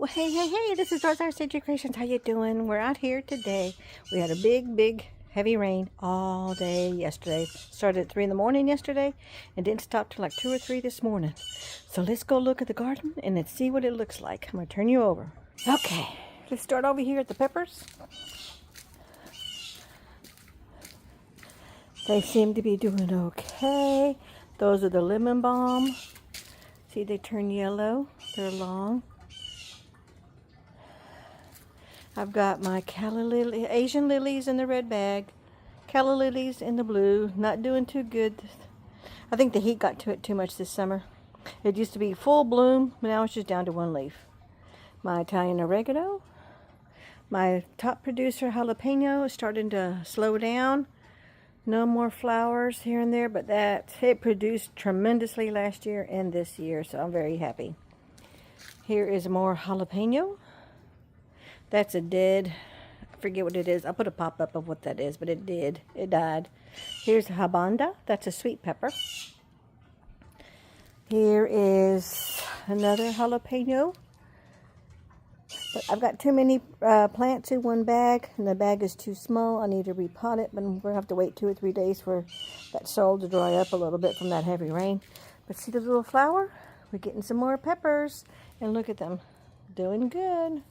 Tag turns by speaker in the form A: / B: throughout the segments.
A: Well, hey, this is Rosa, rcgkreations. How you doing? We're out here today. We had a big, heavy rain all day yesterday. Started at 3 in the morning yesterday and didn't stop till like 2 or 3 this morning. So let's go look at the garden and let's see what it looks like. I'm going to turn you over. Okay, let's start over here at the peppers. They seem to be doing okay. Those are the lemon balm. See, they turn yellow. They're long. I've got my calla lily, Asian lilies in the red bag, calla lilies in the blue. Not doing too good. I think the heat got to it too much this summer. It used to be full bloom, but now it's just down to one leaf. My Italian oregano, my top producer jalapeno is starting to slow down. No more flowers here and there, but it produced tremendously last year and this year, so I'm very happy. Here is more jalapeno. That's a dead, I forget what it is. I'll put a pop-up of what that is, but it died. Here's habanda. That's a sweet pepper. Here is another jalapeno. But I've got too many plants in one bag, and the bag is too small. I need to repot it, but we're going to have to wait 2 or 3 days for that soil to dry up a little bit from that heavy rain. But see the little flower? We're getting some more peppers, and look at them. Doing good.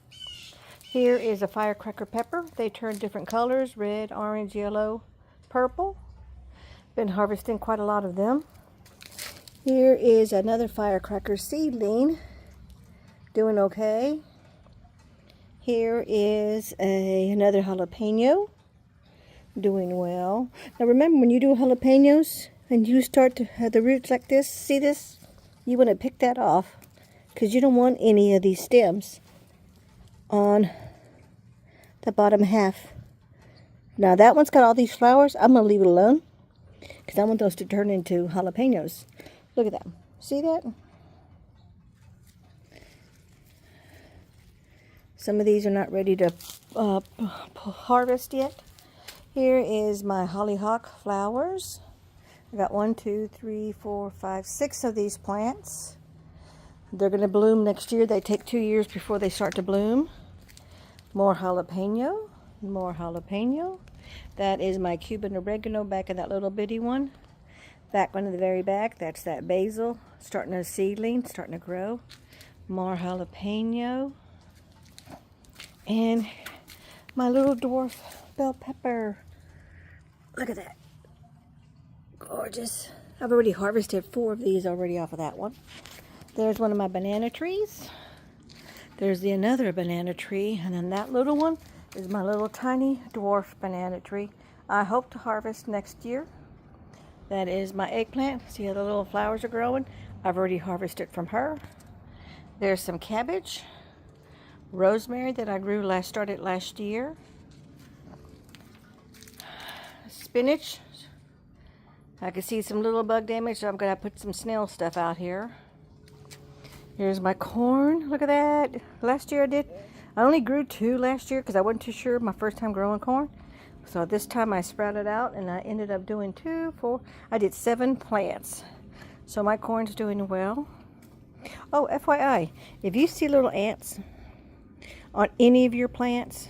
A: Here is a firecracker pepper. They turn different colors, red, orange, yellow, purple. Been harvesting quite a lot of them. Here is another firecracker seedling. Doing okay. Here is another jalapeno. Doing well. Now remember, when you do jalapenos and you start to have the roots like this, see this? You want to pick that off because you don't want any of these stems on the bottom half. Now that one's got all these flowers. I'm going to leave it alone because I want those to turn into jalapenos. Look at that. See that? Some of these are not ready to harvest yet. Here is my hollyhock flowers. I got 1, 2, 3, 4, 5, 6 of these plants. They're going to bloom next year. They take 2 years before they start to bloom. More jalapeno. More jalapeno. That is my Cuban oregano back in that little bitty one. Back one in the very back. That's that basil. Starting a seedling. Starting to grow. More jalapeno. And my little dwarf bell pepper. Look at that. Gorgeous. I've already harvested 4 of these already off of that one. There's one of my banana trees. There's another banana tree. And then that little one is my little tiny dwarf banana tree. I hope to harvest next year. That is my eggplant. See how the little flowers are growing? I've already harvested from her. There's some cabbage. Rosemary that I started last year. Spinach. I can see some little bug damage, so I'm going to put some snail stuff out here. Here's my corn. Look at that. Last year I only grew 2 last year because I wasn't too sure my first time growing corn. So this time I sprouted out and I ended up doing 2, 4. I did 7 plants. So my corn's doing well. Oh, FYI, if you see little ants on any of your plants,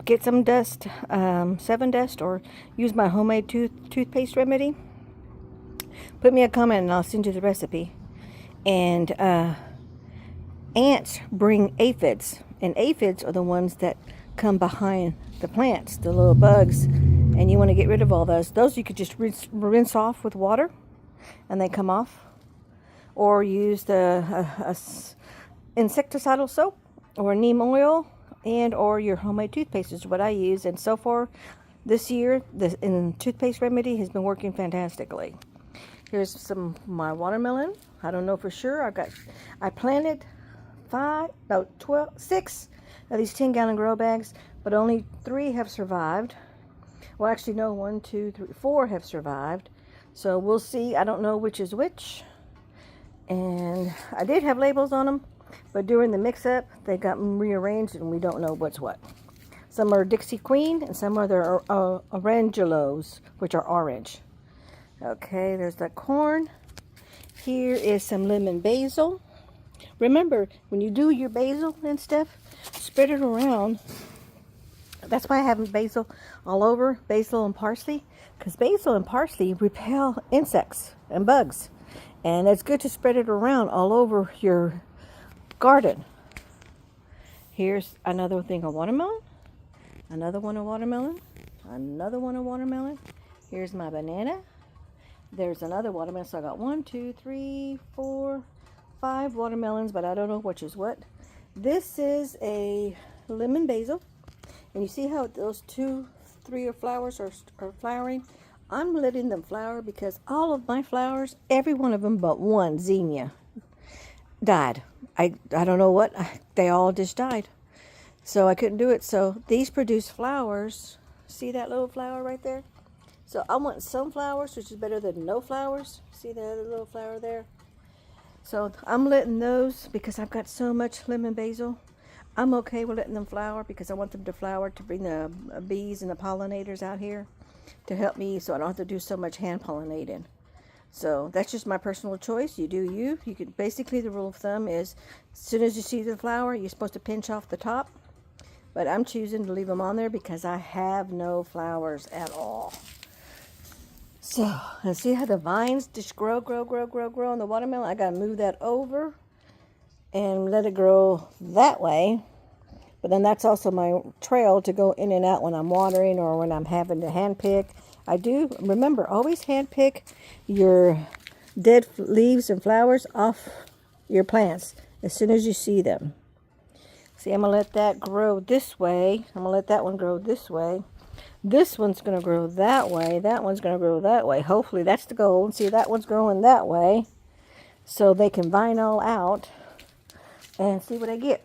A: get some dust, 7 dust, or use my homemade toothpaste remedy. Put me a comment and I'll send you the recipe. And ants bring aphids, and aphids are the ones that come behind the plants, the little bugs, and you want to get rid of all those. Those you could just rinse off with water and they come off, or use the insecticidal soap or neem oil, and or your homemade toothpaste is what I use. And so far this year, the toothpaste remedy has been working fantastically. Here's some of my watermelon. I don't know for sure. I planted 6 of these 10-gallon grow bags, but only 3 have survived. Well, actually, no, 1, 2, 3, 4 have survived. So we'll see. I don't know which is which. And I did have labels on them, but during the mix-up, they got rearranged, and we don't know what's what. Some are Dixie Queen, and some are their Orangelos, which are orange. Okay, there's that corn. Here is some lemon basil. Remember, when you do your basil and stuff, spread it around. That's why I have basil all over, basil and parsley, because basil and parsley repel insects and bugs. And it's good to spread it around all over your garden. Here's another thing of watermelon, another one of watermelon, another one of watermelon. Here's my banana. There's another watermelon. So I got 1, 2, 3, 4, 5 watermelons, but I don't know which is what. This is a lemon basil. And you see how those 2, 3 flowers are flowering? I'm letting them flower because all of my flowers, every one of them but one, zinnia, died. I don't know what. They all just died. So I couldn't do it. So these produce flowers. See that little flower right there? So I want some flowers, which is better than no flowers. See that other little flower there? So I'm letting those, because I've got so much lemon basil, I'm okay with letting them flower because I want them to flower to bring the bees and the pollinators out here to help me so I don't have to do so much hand pollinating. So that's just my personal choice. You do you. You could basically, the rule of thumb is as soon as you see the flower, you're supposed to pinch off the top. But I'm choosing to leave them on there because I have no flowers at all. So, and see how the vines just grow on the watermelon? I got to move that over and let it grow that way. But then that's also my trail to go in and out when I'm watering or when I'm having to hand pick. I do, remember, always hand pick your dead leaves and flowers off your plants as soon as you see them. See, I'm going to let that grow this way. I'm going to let that one grow this way. This one's going to grow that way. That one's going to grow that way. Hopefully that's the goal. And see, that one's growing that way so they can vine all out and see what I get.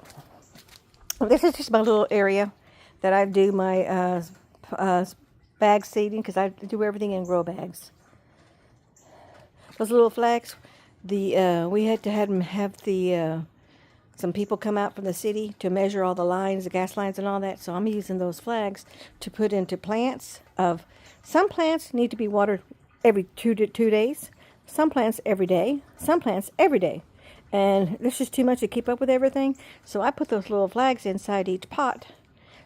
A: This is just my little area that I do my bag seeding because I do everything in grow bags. Those little flags, we had to have some people come out from the city to measure all the lines, the gas lines and all that. So I'm using those flags to put into plants. Some plants need to be watered every 2 days. Some plants every day. Some plants every day. And there's just too much to keep up with everything. So I put those little flags inside each pot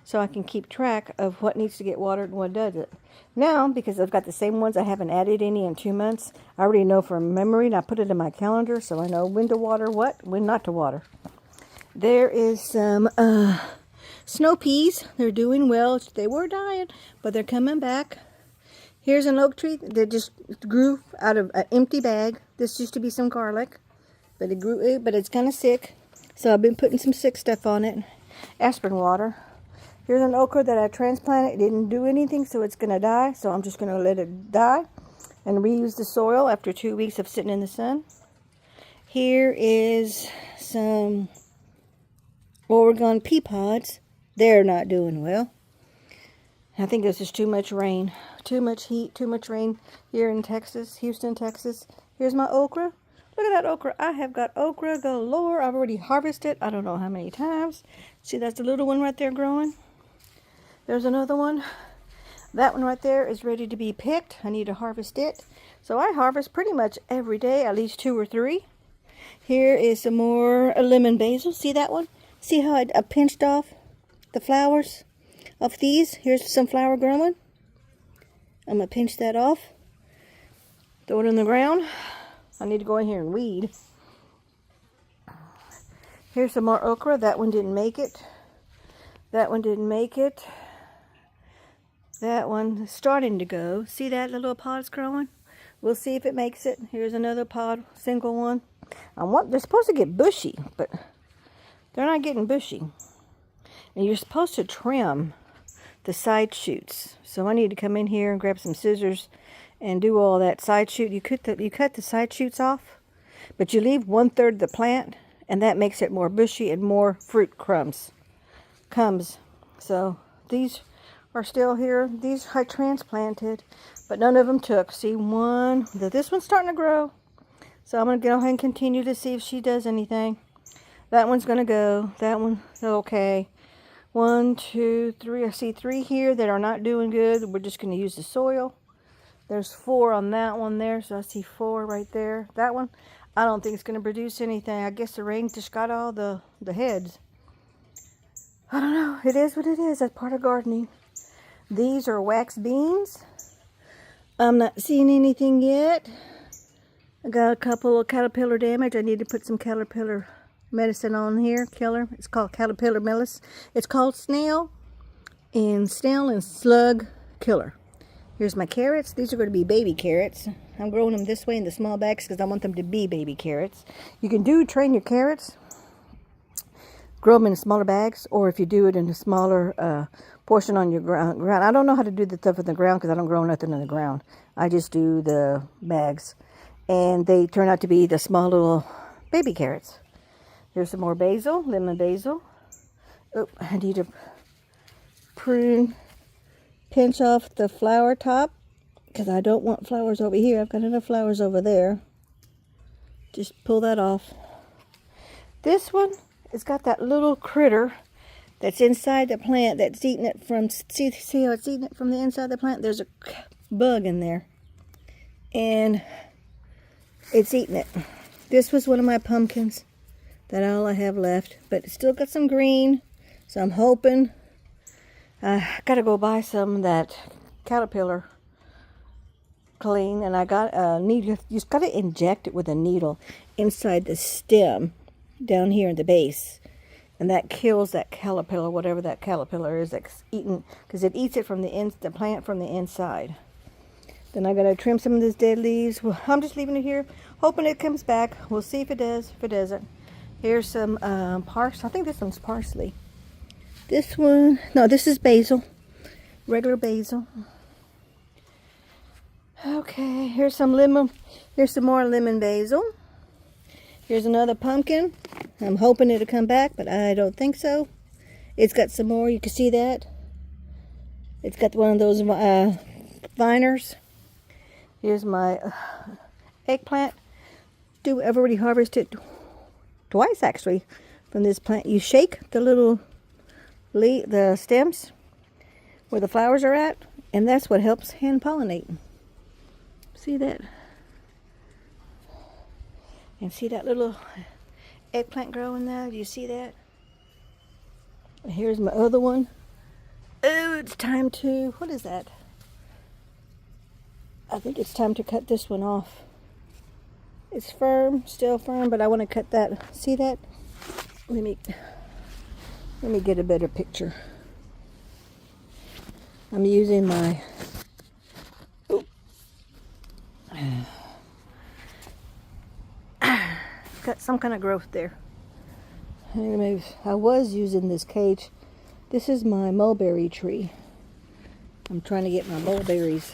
A: so I can keep track of what needs to get watered and what doesn't. Now, because I've got the same ones, I haven't added any in 2 months. I already know from memory, and I put it in my calendar so I know when to water what, when not to water. There is some snow peas. They're doing well. They were dying, but they're coming back. Here's an oak tree that just grew out of an empty bag. This used to be some garlic, but it grew, but it's kind of sick. So I've been putting some sick stuff on it. Aspirin water. Here's an okra that I transplanted. It didn't do anything, so it's going to die. So I'm just going to let it die and reuse the soil after 2 weeks of sitting in the sun. Here is some Oregon pea pods. They're not doing well. I think this is too much rain. Too much heat, too much rain here in Texas, Houston, Texas. Here's my okra. Look at that okra. I have got okra galore. I've already harvested. I don't know how many times. See, that's the little one right there growing. There's another one. That one right there is ready to be picked. I need to harvest it. So I harvest pretty much every day, at least 2 or 3. Here is some more lemon basil. See that one? See how I pinched off the flowers of these? Here's some flower growing. I'm going to pinch that off. Throw it in the ground. I need to go in here and weed. Here's some more okra. That one didn't make it. That one didn't make it. That one is starting to go. See that little pod's growing? We'll see if it makes it. Here's another pod, single one. They're supposed to get bushy, but they're not getting bushy. And you're supposed to trim the side shoots. So I need to come in here and grab some scissors and do all that side shoot. You cut the side shoots off, but you leave 1/3 of the plant, and that makes it more bushy and more fruit comes. So these are still here. These I transplanted, but none of them took. See, this one's starting to grow. So I'm going to go ahead and continue to see if she does anything. That one's going to go. That one, okay. 1, 2, 3. I see 3 here that are not doing good. We're just going to use the soil. There's 4 on that one there. So I see 4 right there. That one, I don't think it's going to produce anything. I guess the rain just got all the heads. I don't know. It is what it is. That's part of gardening. These are wax beans. I'm not seeing anything yet. I got a couple of caterpillar damage. I need to put some caterpillar medicine on here. Killer. It's called caterpillar medicine. It's called snail and slug killer. Here's my carrots. These are going to be baby carrots. I'm growing them this way in the small bags because I want them to be baby carrots. You can train your carrots, grow them in smaller bags, or if you do it in a smaller portion on your ground. I don't know how to do the stuff in the ground because I don't grow nothing in the ground. I just do the bags. And they turn out to be the small little baby carrots. Here's some more basil, lemon basil. Oh, I need to pinch off the flower top because I don't want flowers over here. I've got enough flowers over there. Just pull that off. This one, it's got that little critter that's inside the plant that's eating it from, see how it's eating it from the inside of the plant? There's a bug in there. And it's eating it. This was one of my pumpkins. That's all I have left. But it's still got some green. So I'm hoping. I got to go buy some of that caterpillar clean. And I got a needle. You just got to inject it with a needle inside the stem down here in the base. And that kills that caterpillar, whatever that caterpillar is that's eating. Because it eats it from the plant from the inside. Then I gotta trim some of these dead leaves. Well, I'm just leaving it here, hoping it comes back. We'll see if it does. If it doesn't, here's some parsley. I think this one's parsley. This one, no, this is basil, regular basil. Okay, here's some lemon. Here's some more lemon basil. Here's another pumpkin. I'm hoping it'll come back, but I don't think so. It's got some more. You can see that. It's got one of those viners. Here's my eggplant. I've already harvested twice actually from this plant. You shake the little the stems where the flowers are at, and that's what helps hand pollinate. See that? And see that little eggplant growing there? Do you see that? And here's my other one. Oh, it's time to, what is that? I think it's time to cut this one off. It's firm, still firm, but I want to cut that. See that? Let me get a better picture. I'm using my got some kind of growth there. Anyways, I was using this cage. This is my mulberry tree. I'm trying to get my mulberries.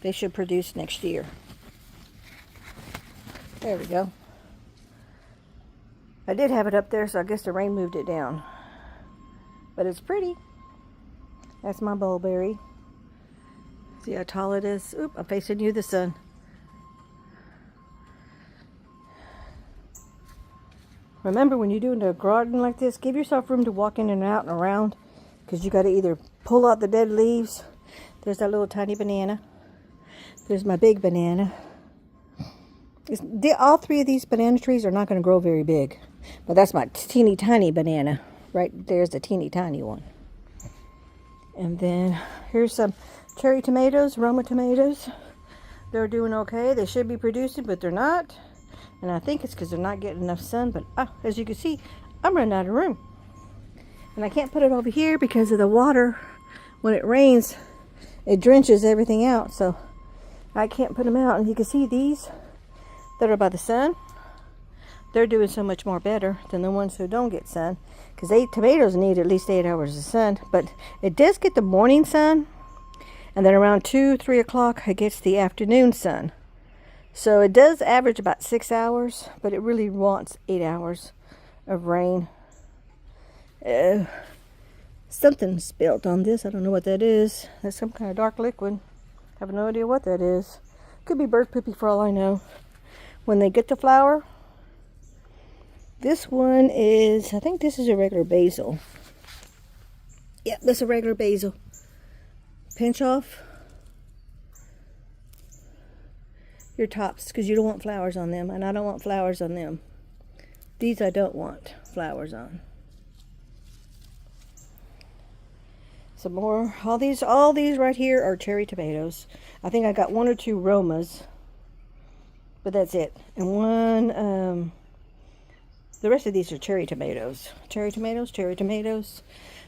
A: They should produce next year. There we go. I did have it up there, so I guess the rain moved it down. But it's pretty. That's my mulberry. See how tall it is? Oop, I'm facing you, the sun. Remember, when you're doing a garden like this, give yourself room to walk in and out and around, because you got to either pull out the dead leaves. There's that little tiny banana. There's my big banana. All three of these banana trees are not going to grow very big. But that's my teeny tiny banana. Right there's the teeny tiny one. And then here's some cherry tomatoes, Roma tomatoes. They're doing okay. They should be producing, but they're not. And I think it's because they're not getting enough sun. But as you can see, I'm running out of room. And I can't put it over here because of the water. When it rains, it drenches everything out. So I can't put them out. And you can see these that are by the sun. They're doing so much more better than the ones who don't get sun. Because tomatoes need at least 8 hours of sun. But it does get the morning sun. And then around 2, 3 o'clock, it gets the afternoon sun. So it does average about 6 hours. But it really wants 8 hours of rain. Something spilled on this. I don't know what that is. That's some kind of dark liquid. I have no idea what that is. Could be bird poopy for all I know. When they get the flower, this one is, I think this is a regular basil. Yep, that's a regular basil. Pinch off. your tops because you don't want flowers on them, and I don't want flowers on them. These I don't want flowers on. Some more. All these right here are cherry tomatoes. I think I got 1 or 2 Romas, but that's it. And one, the rest of these are cherry tomatoes. Cherry tomatoes, cherry tomatoes.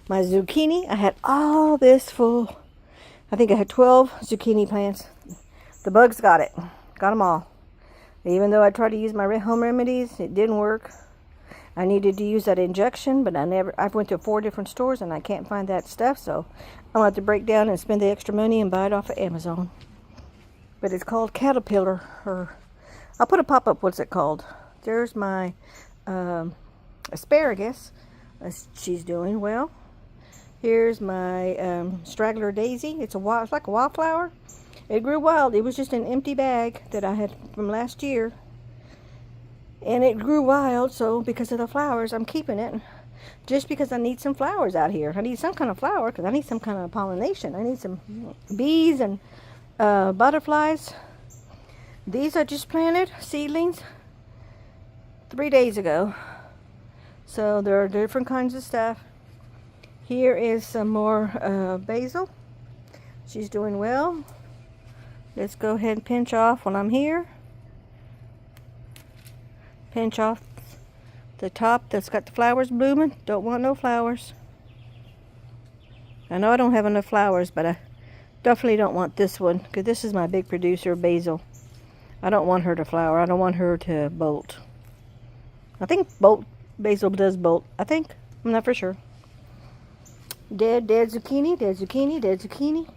A: My zucchini, I had all this full. I think I had 12 zucchini plants. The bugs got it. Got them all. Even though I tried to use my home remedies, it didn't work. I needed to use that injection, but I went to 4 different stores and I can't find that stuff, so I'm going to have to break down and spend the extra money and buy it off of Amazon. But it's called Caterpillar, or I'll put a pop-up. What's it called? There's my asparagus. She's doing well. Here's my straggler daisy. It's like a wildflower. It grew wild. It was just an empty bag that I had from last year. And it grew wild, so because of the flowers, I'm keeping it. Just because I need some flowers out here. I need some kind of flower because I need some kind of pollination. I need some bees and butterflies. These I just planted, seedlings, 3 days ago. So there are different kinds of stuff. Here is some more basil. She's doing well. Let's go ahead and pinch off while I'm here. Pinch off the top that's got the flowers blooming. Don't want no flowers. I know I don't have enough flowers, but I definitely don't want this one because this is my big producer, basil. I don't want her to flower. I don't want her to bolt. I think basil does bolt. I think. I'm not for sure. Dead zucchini, dead zucchini, dead zucchini.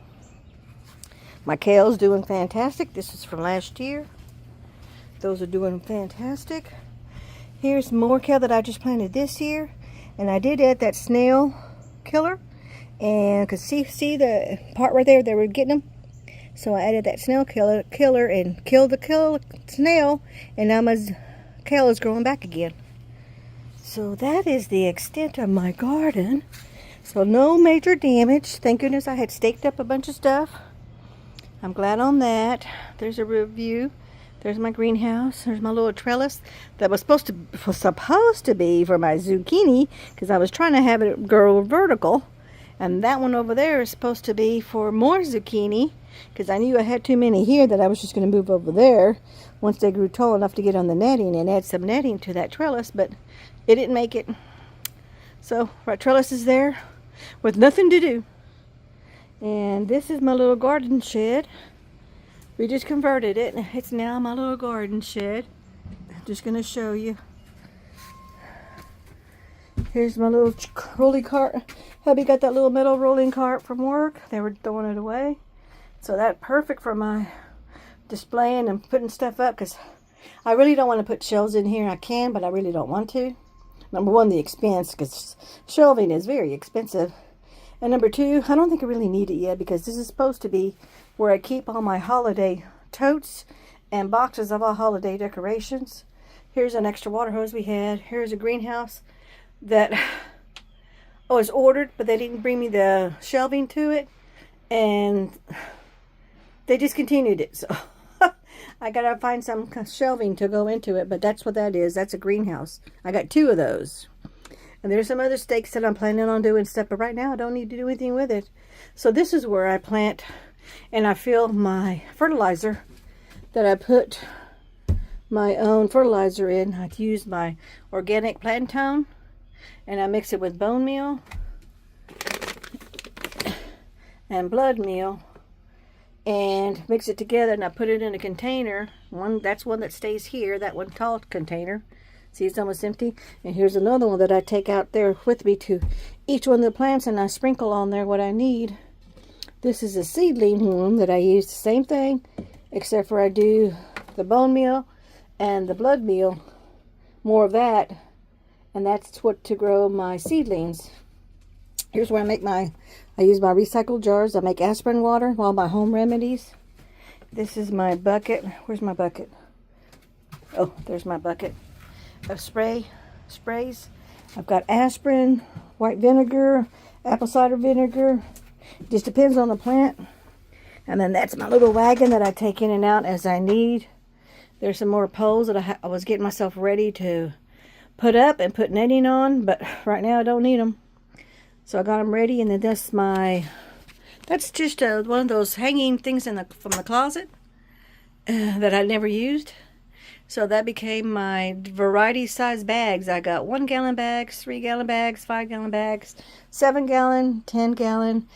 A: My kale's doing fantastic. This is from last year. Those are doing fantastic. Here's more kale that I just planted this year. And I did add that snail killer. And because see the part right there, they were getting them. So I added that snail killer and killed the snail. And now my kale is growing back again. So that is the extent of my garden. So no major damage. Thank goodness I had staked up a bunch of stuff. I'm glad on that. There's a review. There's my greenhouse. There's my little trellis that was supposed to be for my zucchini because I was trying to have it grow vertical. And that one over there is supposed to be for more zucchini because I knew I had too many here that I was just going to move over there once they grew tall enough to get on the netting and add some netting to that trellis, but it didn't make it. So our trellis is there with nothing to do. And this is my little garden shed. We just converted it. It's now my little garden shed. I'm just going to show you. Here's my little rolling cart. Hubby got that little metal rolling cart from work. They were throwing it away. So that's perfect for my displaying and putting stuff up because I really don't want to put shelves in here. I can, but I really don't want to. Number one, the expense, because shelving is very expensive. And number two, I don't think I really need it yet because this is supposed to be where I keep all my holiday totes and boxes of all holiday decorations. Here's an extra water hose we had. Here's a greenhouse that I was ordered, but they didn't bring me the shelving to it. And they discontinued it. So I got to find some shelving to go into it. But that's what that is. That's a greenhouse. I got 2 of those. And there's some other stakes that I'm planning on doing stuff, but right now I don't need to do anything with it. So this is where I plant and I fill my fertilizer that I put my own fertilizer in. I use my organic plantain and I mix it with bone meal and blood meal and mix it together, and I put it in a container. That's one that stays here, that one tall container. See, it's almost empty. And here's another one that I take out there with me to each one of the plants, and I sprinkle on there what I need. This is a seedling one that I use the same thing, except for I do the bone meal and the blood meal, more of that, and that's what to grow my seedlings. Here's where I use my recycled jars. I make aspirin water, all my home remedies. This is my bucket. Where's my bucket? Oh, there's my bucket of sprays. I've got aspirin, white vinegar, apple cider vinegar. Just depends on the plant. And then that's my little wagon that I take in and out as I need. There's some more poles that I was getting myself ready to put up and put netting on, but right now I don't need them. So I got them ready, and then that's just one of those hanging things from the closet that I never used. So that became my variety size bags. I got 1 gallon bags, 3 gallon bags, 5 gallon bags, 7 gallon, 10 gallon.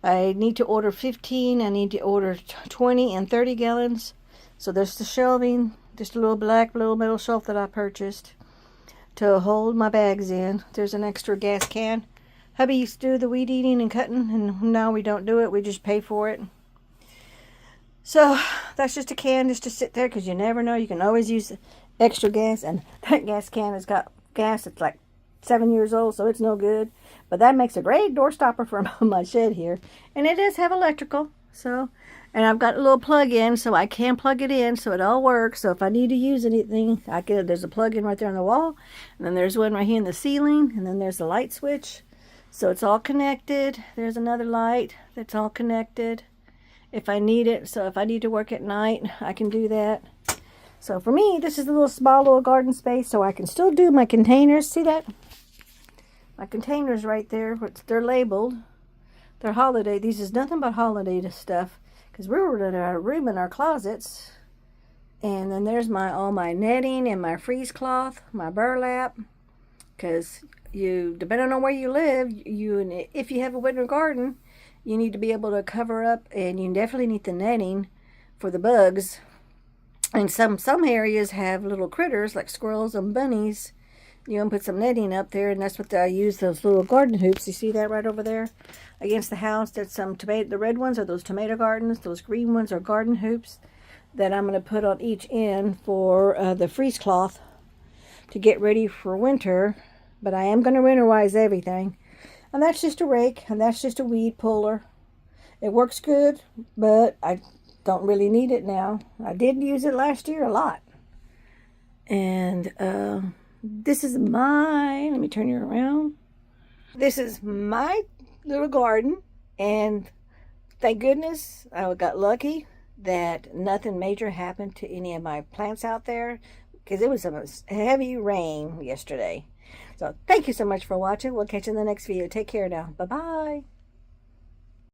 A: I need to order 15. I need to order 20 and 30 gallons. So there's the shelving, just a little little metal shelf that I purchased to hold my bags in. There's an extra gas can. Hubby used to do the weed eating and cutting, and now we don't do it. We just pay for it. So that's just a can just to sit there, because you never know. You can always use extra gas, and that gas can has got gas. It's like 7 years old, so it's no good. But that makes a great door stopper for my shed here. And it does have electrical. So, and I've got a little plug-in, so I can plug it in, so it all works. So if I need to use anything, there's a plug-in right there on the wall. And then there's one right here in the ceiling. And then there's the light switch. So it's all connected. There's another light that's all connected if I need it. So if I need to work at night, I can do that. So for me, this is a small little garden space, so I can still do my containers. See that? My containers right there, they're labeled. They're holiday. These is nothing but holiday stuff, because we were in our room in our closets. And then there's all my netting and my freeze cloth, my burlap, because depending on where you live, if you have a winter garden, you need to be able to cover up, and you definitely need the netting for the bugs. And some areas have little critters like squirrels and bunnies. You can put some netting up there, and that's what I use, those little garden hoops. You see that right over there against the house? There's some the red ones are those tomato gardens. Those green ones are garden hoops that I'm going to put on each end for the freeze cloth to get ready for winter. But I am going to winterize everything. And that's just a rake, and that's just a weed puller. It works good, but I don't really need it now. I did use it last year a lot. And this is let me turn you around. This is my little garden, and thank goodness I got lucky that nothing major happened to any of my plants out there, because it was a heavy rain yesterday. So thank you so much for watching. We'll catch you in the next video. Take care now. Bye-bye.